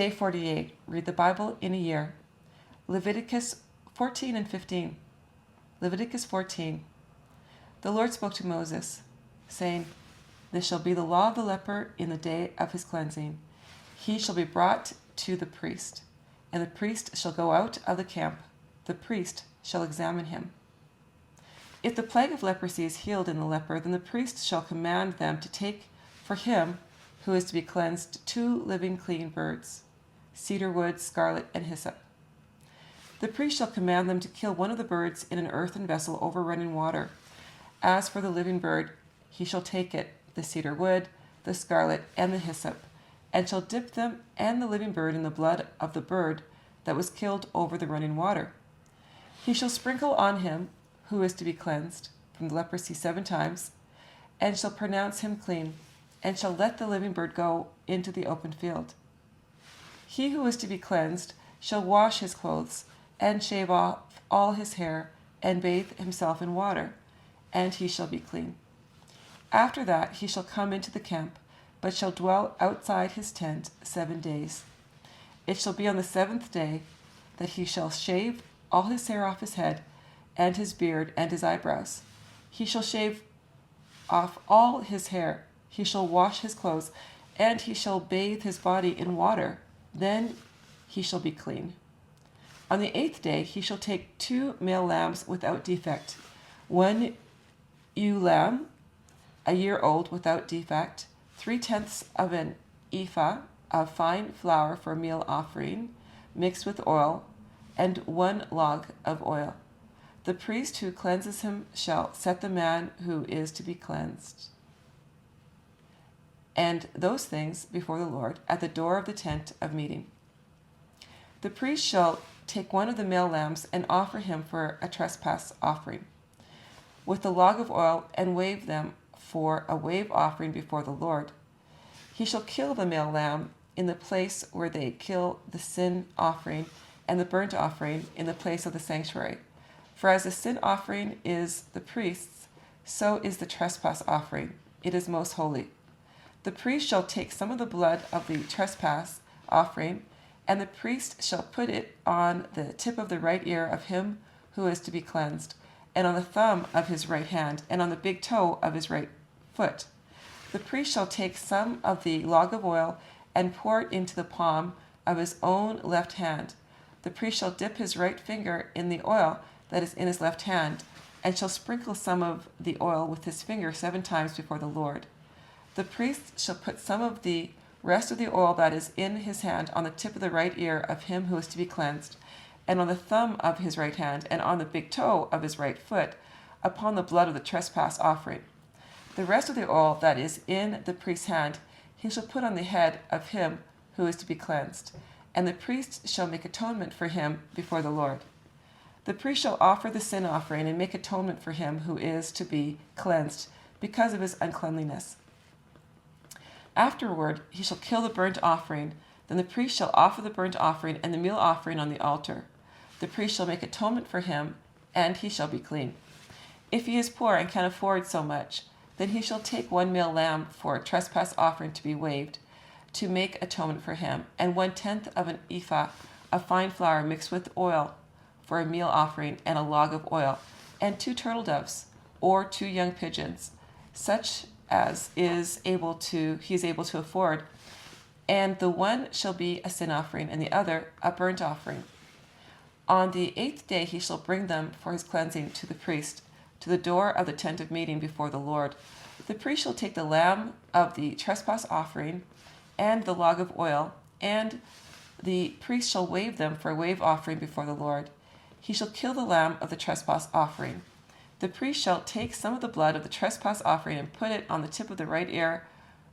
Day 48. Read the Bible in a year. Leviticus 14 and 15. Leviticus 14. The Lord spoke to Moses, saying, This shall be the law of the leper in the day of his cleansing. He shall be brought to the priest, and the priest shall go out of the camp. The priest shall examine him. If the plague of leprosy is healed in the leper, then the priest shall command them to take for him who is to be cleansed 2 living clean birds, cedar wood, scarlet, and hyssop. The priest shall command them to kill one of the birds in an earthen vessel over running water. As for the living bird, he shall take it, the cedar wood, the scarlet, and the hyssop, and shall dip them and the living bird in the blood of the bird that was killed over the running water. He shall sprinkle on him who is to be cleansed from the leprosy 7 times, and shall pronounce him clean, and shall let the living bird go into the open field. He who is to be cleansed shall wash his clothes, and shave off all his hair, and bathe himself in water, and he shall be clean. After that he shall come into the camp, but shall dwell outside his tent 7 days. It shall be on the 7th day that he shall shave all his hair off his head, and his beard, and his eyebrows. He shall shave off all his hair. He shall wash his clothes, and he shall bathe his body in water. Then he shall be clean. On the 8th day he shall take 2 male lambs without defect, 1 ewe lamb, a year old without defect, 3/10 of an ephah of fine flour for a meal offering, mixed with oil, and 1 log of oil. The priest who cleanses him shall set the man who is to be cleansed and those things before the Lord at the door of the tent of meeting. The priest shall take 1 of the male lambs and offer him for a trespass offering, with the log of oil, and wave them for a wave offering before the Lord. He shall kill the male lamb in the place where they kill the sin offering and the burnt offering in the place of the sanctuary. For as the sin offering is the priest's, so is the trespass offering. It is most holy. The priest shall take some of the blood of the trespass offering, and the priest shall put it on the tip of the right ear of him who is to be cleansed, and on the thumb of his right hand, and on the big toe of his right foot. The priest shall take some of the log of oil and pour it into the palm of his own left hand. The priest shall dip his right finger in the oil that is in his left hand, and shall sprinkle some of the oil with his finger 7 times before the Lord. The priest shall put some of the rest of the oil that is in his hand on the tip of the right ear of him who is to be cleansed, and on the thumb of his right hand, and on the big toe of his right foot, upon the blood of the trespass offering. The rest of the oil that is in the priest's hand he shall put on the head of him who is to be cleansed, and the priest shall make atonement for him before the Lord. The priest shall offer the sin offering and make atonement for him who is to be cleansed because of his uncleanliness. Afterward he shall kill the burnt offering. Then the priest shall offer the burnt offering and the meal offering on the altar. The priest shall make atonement for him, and he shall be clean. If he is poor and can afford so much, then he shall take 1 male lamb for a trespass offering to be waved, to make atonement for him, and 1/10 of an ephah of fine flour mixed with oil for a meal offering, and a log of oil, and 2 turtle doves, or 2 young pigeons, such as he is able to afford, and the one shall be a sin offering, and the other a burnt offering. On the 8th day he shall bring them for his cleansing to the priest, to the door of the tent of meeting before the Lord. The priest shall take the lamb of the trespass offering and the log of oil, and the priest shall wave them for a wave offering before the Lord. He shall kill the lamb of the trespass offering. The priest shall take some of the blood of the trespass offering and put it on the tip of the right ear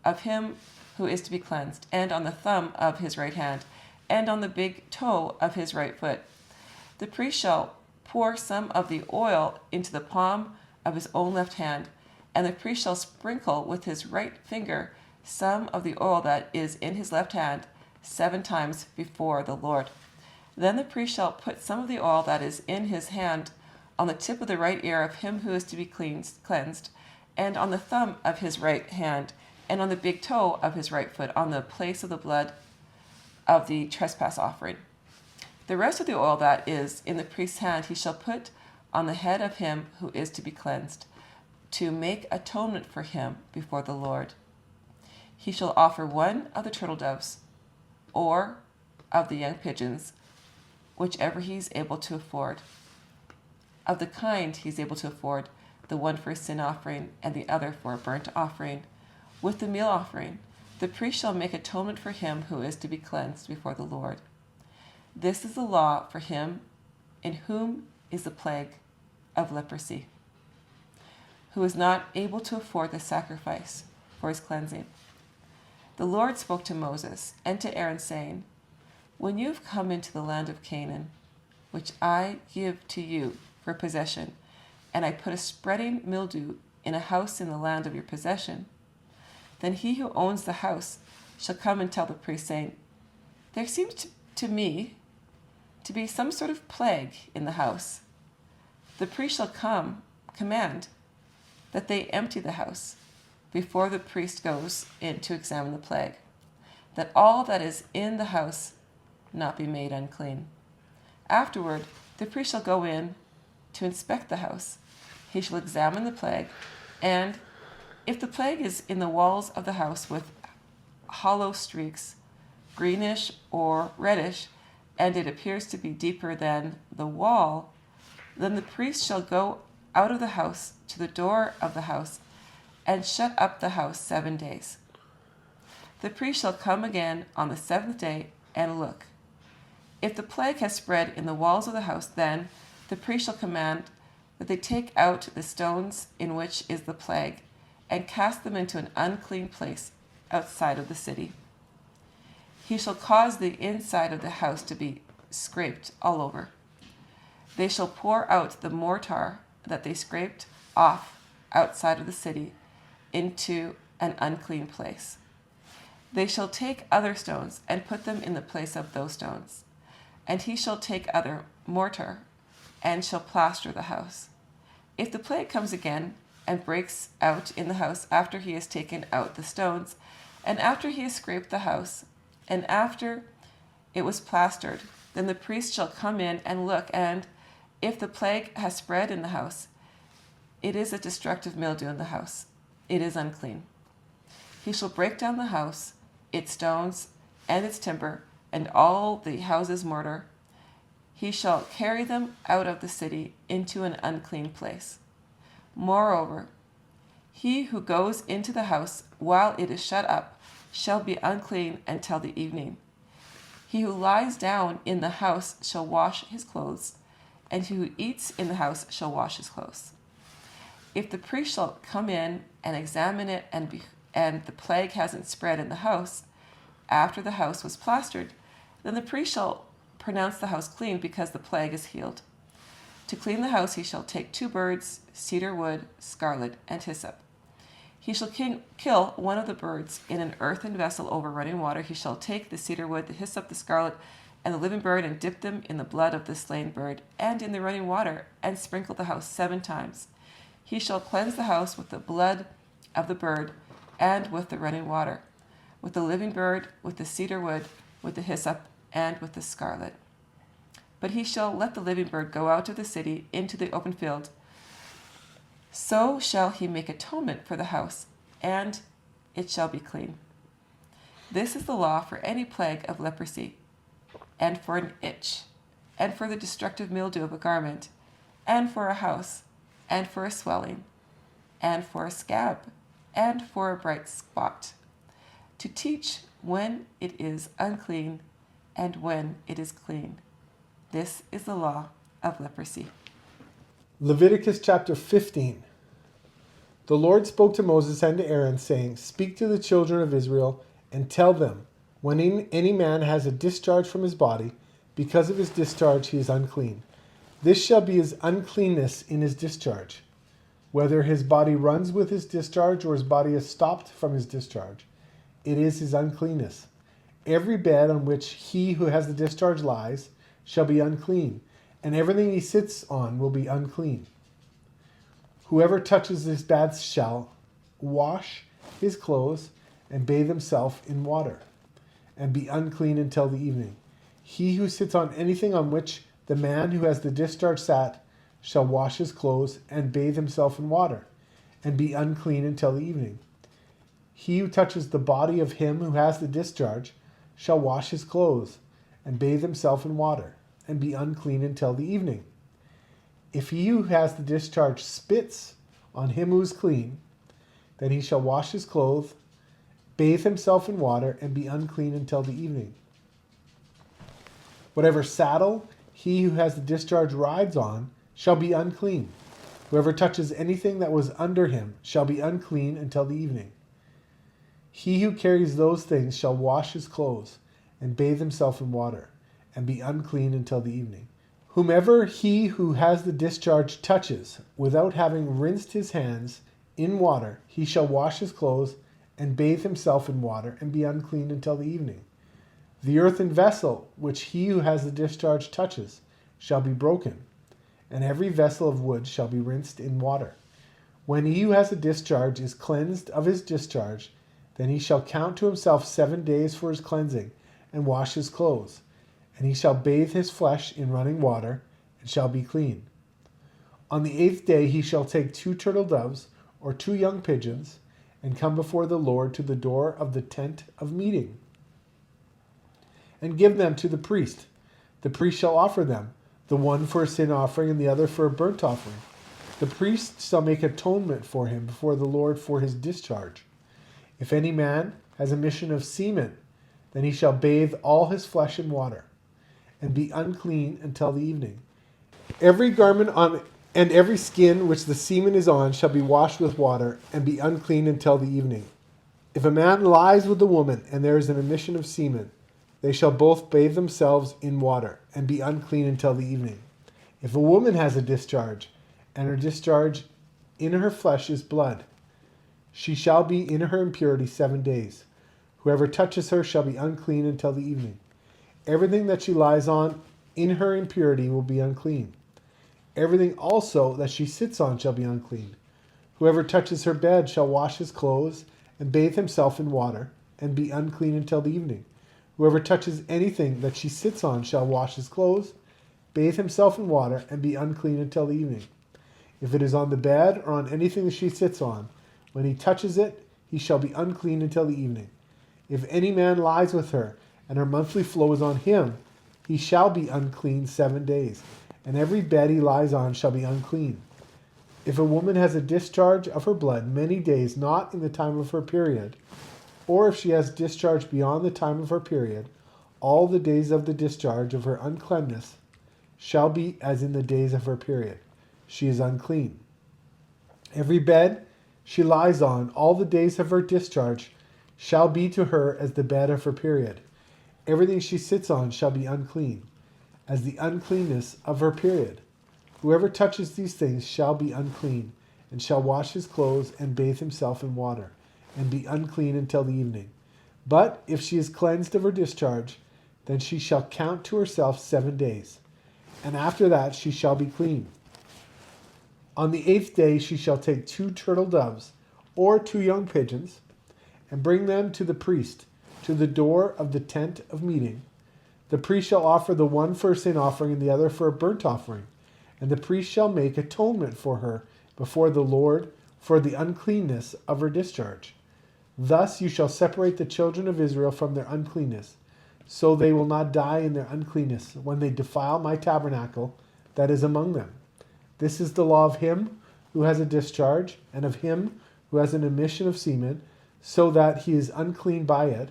of him who is to be cleansed, and on the thumb of his right hand, and on the big toe of his right foot. The priest shall pour some of the oil into the palm of his own left hand, and the priest shall sprinkle with his right finger some of the oil that is in his left hand 7 times before the Lord. Then the priest shall put some of the oil that is in his hand on the tip of the right ear of him who is to be cleansed, and on the thumb of his right hand, and on the big toe of his right foot, on the place of the blood of the trespass offering. The rest of the oil that is in the priest's hand he shall put on the head of him who is to be cleansed, to make atonement for him before the Lord. He shall offer one of the turtle doves, or of the young pigeons, whichever he is able to afford. Of the kind he is able to afford, the one for a sin offering and the other for a burnt offering. With the meal offering, the priest shall make atonement for him who is to be cleansed before the Lord. This is the law for him in whom is the plague of leprosy, who is not able to afford the sacrifice for his cleansing. The Lord spoke to Moses and to Aaron, saying, When you have come into the land of Canaan, which I give to you for possession, and I put a spreading mildew in a house in the land of your possession, then he who owns the house shall come and tell the priest, saying, There seems to me to be some sort of plague in the house. The priest shall command that they empty the house before the priest goes in to examine the plague, that all that is in the house not be made unclean. Afterward, the priest shall go in to inspect the house. He shall examine the plague, and if the plague is in the walls of the house with hollow streaks, greenish or reddish, and it appears to be deeper than the wall, then the priest shall go out of the house to the door of the house and shut up the house 7 days. The priest shall come again on the 7th day and look. If the plague has spread in the walls of the house, then the priest shall command that they take out the stones in which is the plague and cast them into an unclean place outside of the city. He shall cause the inside of the house to be scraped all over. They shall pour out the mortar that they scraped off outside of the city into an unclean place. They shall take other stones and put them in the place of those stones. And he shall take other mortar and shall plaster the house. If the plague comes again and breaks out in the house after he has taken out the stones, and after he has scraped the house, and after it was plastered, then the priest shall come in and look, and if the plague has spread in the house, it is a destructive mildew in the house. It is unclean. He shall break down the house, its stones, and its timber, and all the house's mortar. He shall carry them out of the city into an unclean place. Moreover, he who goes into the house while it is shut up shall be unclean until the evening. He who lies down in the house shall wash his clothes, and he who eats in the house shall wash his clothes. If the priest shall come in and examine it, and the plague hasn't spread in the house after the house was plastered, then the priest shall pronounce the house clean, because the plague is healed. To clean the house he shall take 2 birds, cedar wood, scarlet, and hyssop. He shall kill one of the birds in an earthen vessel over running water. He shall take the cedar wood, the hyssop, the scarlet, and the living bird, and dip them in the blood of the slain bird and in the running water, and sprinkle the house 7 times. He shall cleanse the house with the blood of the bird and with the running water, with the living bird, with the cedar wood, with the hyssop, and with the scarlet. But he shall let the living bird go out of the city into the open field. So shall he make atonement for the house, and it shall be clean. This is the law for any plague of leprosy, and for an itch, and for the destructive mildew of a garment, and for a house, and for a swelling, and for a scab, and for a bright spot, to teach when it is unclean and when it is clean. This is the law of leprosy. Leviticus chapter 15. The Lord spoke to Moses and to Aaron, saying, Speak to the children of Israel and tell them, when any man has a discharge from his body, because of his discharge he is unclean. This shall be his uncleanness in his discharge, whether his body runs with his discharge or his body is stopped from his discharge. It is his uncleanness. Every bed on which he who has the discharge lies shall be unclean, and everything he sits on will be unclean. Whoever touches this bed shall wash his clothes and bathe himself in water, and be unclean until the evening. He who sits on anything on which the man who has the discharge sat shall wash his clothes and bathe himself in water, and be unclean until the evening. He who touches the body of him who has the discharge shall wash his clothes and bathe himself in water, and be unclean until the evening. If he who has the discharge spits on him who is clean, then he shall wash his clothes, bathe himself in water, and be unclean until the evening. Whatever saddle he who has the discharge rides on shall be unclean. Whoever touches anything that was under him shall be unclean until the evening. He who carries those things shall wash his clothes and bathe himself in water, and be unclean until the evening. Whomever he who has the discharge touches, without having rinsed his hands in water, he shall wash his clothes and bathe himself in water, and be unclean until the evening. The earthen vessel which he who has the discharge touches shall be broken, and every vessel of wood shall be rinsed in water. When he who has a discharge is cleansed of his discharge, then he shall count to himself 7 days for his cleansing, and wash his clothes. And he shall bathe his flesh in running water, and shall be clean. On the 8th day he shall take 2 turtle doves, or 2 young pigeons, and come before the Lord to the door of the tent of meeting, and give them to the priest. The priest shall offer them, the one for a sin offering and the other for a burnt offering. The priest shall make atonement for him before the Lord for his discharge. If any man has a mission of semen, then he shall bathe all his flesh in water, and be unclean until the evening. Every garment on and every skin which the semen is on shall be washed with water, and be unclean until the evening. If a man lies with a woman, and there is an emission of semen, they shall both bathe themselves in water, and be unclean until the evening. If a woman has a discharge, and her discharge in her flesh is blood, she shall be in her impurity 7 days. Whoever touches her shall be unclean until the evening. Everything that she lies on in her impurity will be unclean. Everything also that she sits on shall be unclean. Whoever touches her bed shall wash his clothes and bathe himself in water, and be unclean until the evening. Whoever touches anything that she sits on shall wash his clothes, bathe himself in water, and be unclean until the evening. If it is on the bed or on anything that she sits on, when he touches it, he shall be unclean until the evening. If any man lies with her, and her monthly flow is on him, he shall be unclean 7 days, and every bed he lies on shall be unclean. If a woman has a discharge of her blood many days not in the time of her period, or if she has discharge beyond the time of her period, all the days of the discharge of her uncleanness shall be as in the days of her period. She is unclean. Every bed she lies on all the days of her discharge shall be to her as the bed of her period. Everything she sits on shall be unclean, as the uncleanness of her period. Whoever touches these things shall be unclean, and shall wash his clothes and bathe himself in water, and be unclean until the evening. But if she is cleansed of her discharge, then she shall count to herself 7 days, and after that she shall be clean. On the 8th day she shall take 2 turtle doves, or 2 young pigeons, and bring them to the priest, to the door of the tent of meeting. The priest shall offer the one for a sin offering and the other for a burnt offering, and the priest shall make atonement for her before the Lord for the uncleanness of her discharge. Thus you shall separate the children of Israel from their uncleanness, so they will not die in their uncleanness when they defile my tabernacle that is among them. This is the law of him who has a discharge, and of him who has an emission of semen, so that he is unclean by it,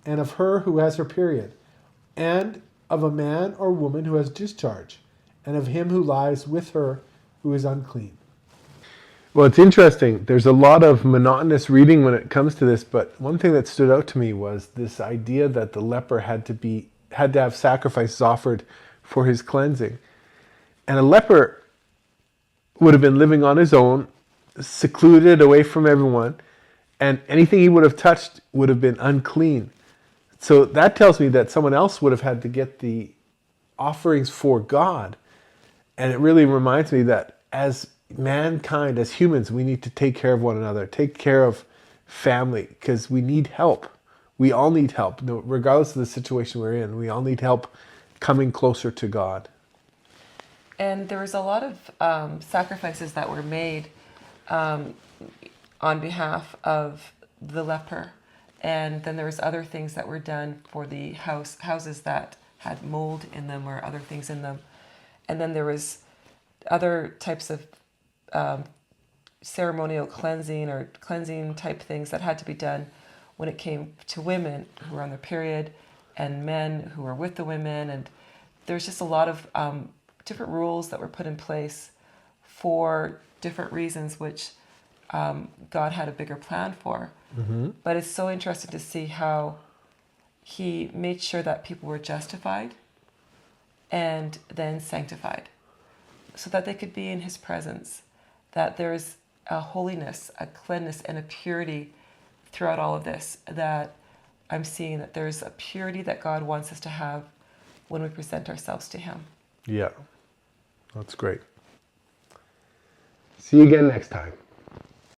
and of her who has her period, and of a man or woman who has discharge, and of him who lies with her who is unclean. Well, it's interesting. There's a lot of monotonous reading when it comes to this, but one thing that stood out to me was this idea that the leper had to have sacrifices offered for his cleansing. And a leper would have been living on his own, secluded away from everyone, and anything he would have touched would have been unclean. So that tells me that someone else would have had to get the offerings for God. And it really reminds me that as mankind, as humans, we need to take care of one another, take care of family, because we need help. We all need help, regardless of the situation we're in. We all need help coming closer to God. And there was a lot of sacrifices that were made on behalf of the leper. And then there was other things that were done for the houses that had mold in them or other things in them. And then there was other types of ceremonial cleansing or cleansing type things that had to be done when it came to women who were on their period and men who were with the women. And there's just a lot of different rules that were put in place for different reasons, which God had a bigger plan for. Mm-hmm. But it's so interesting to see how he made sure that people were justified and then sanctified so that they could be in his presence, that there's a holiness, a cleanness, and a purity throughout all of this, that I'm seeing that there's a purity that God wants us to have when we present ourselves to him. Yeah, that's great. See you again next time.